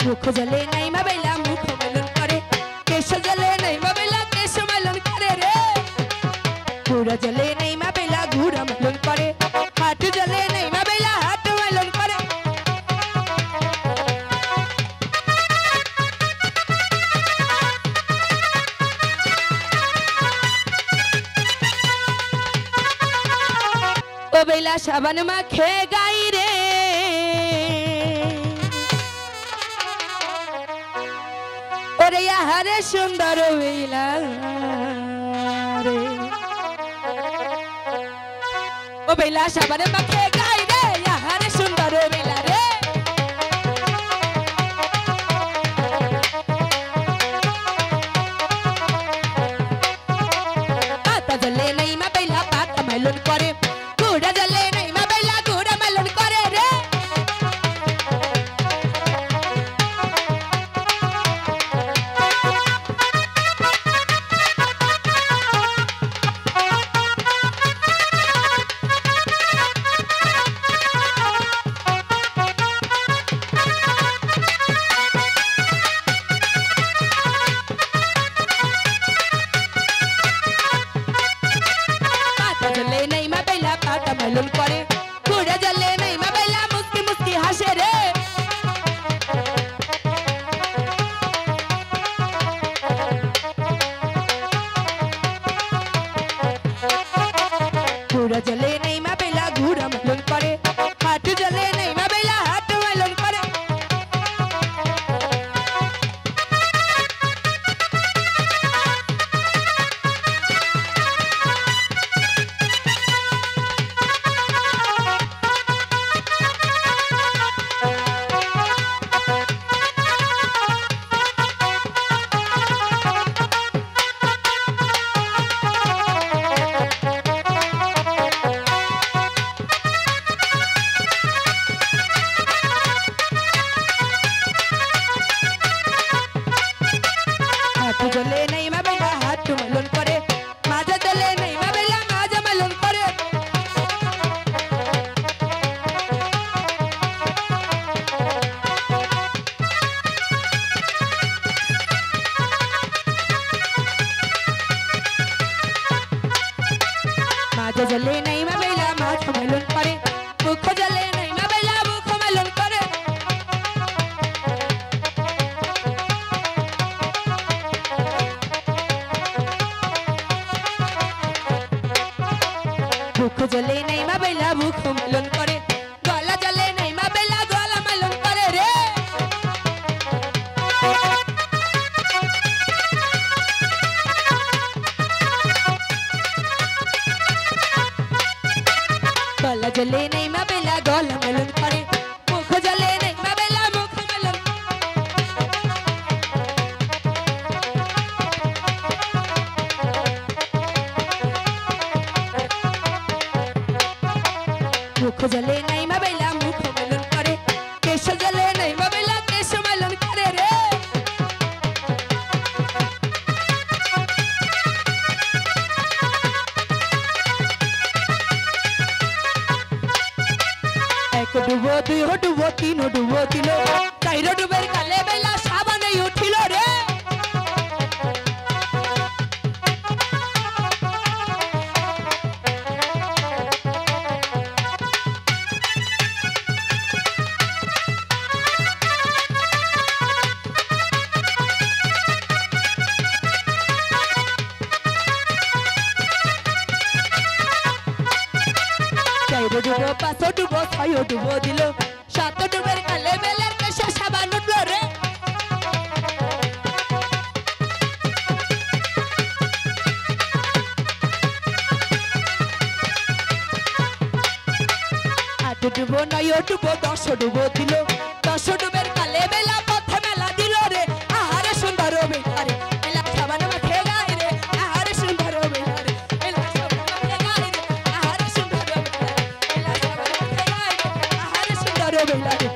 मुख जले नहीं बेला मुख मलन करे केश जले नहीं बेला केश मलन करे रे गुड़ जले नहीं बेला गुड़ मलन करे हाथ जले नहीं बेला हाथ मलन करे ओ बेला सावन माखे गाई रे हरे सुंदर बेला रे ओ बेला सावन माखे गाई रे या हरे सुंदर बेला रे पाता जले नहीं मा बेला पाता मलन करे गुड़ जले नहीं मा बेला गुड़ मलन करे रे मलन करे गुड़ जले नहीं मा बेला मुस्की मुस्की हंसे रे गुड़ जले नहीं मा बेला गुड़ मलन करे हाथ जले नहीं मा बेला हाथ मलन करे जले नहीं मा बेला हाथ मलन करे माझा जले नहीं मा बेला माझा मलन करे माझा जले नहीं मा बेला माझा मलन करे मुख जले नहीं मा बेला मुख मलन करे मुख जले नहीं मा बेला मुख मलन करे गला जले नहीं मा बेला गला मलन करे रे गला जले नहीं मा बेला गला मलन करे मुख जले नहीं मा बेला मुख मलन मुख जले नहीं मा बेला मुख मलन करे केश जले नहीं मा बेला केश मलन करे रे एक डुबो दुई डुबो तीन डुबो दिलो चार डुबेर काले बेला साबान उठिल रे डुबो पाँच डुबो छय डुबो दिलो सात डुबेर काले बेला केश साबान उठल रे आठ डुबो नय डुबो दस डुबो दिलो दस डुबेर काले बेला पथे मेला दिल रे आहारे सुंदर बेला रे बेला साबान माखे गाई रे आहारे सुंदर बेला रे बेला साबान माखे गाई रे आहारे सुंदर बेला रे बेला साबान माखे गाई रे आहारे सुंदर बेला रे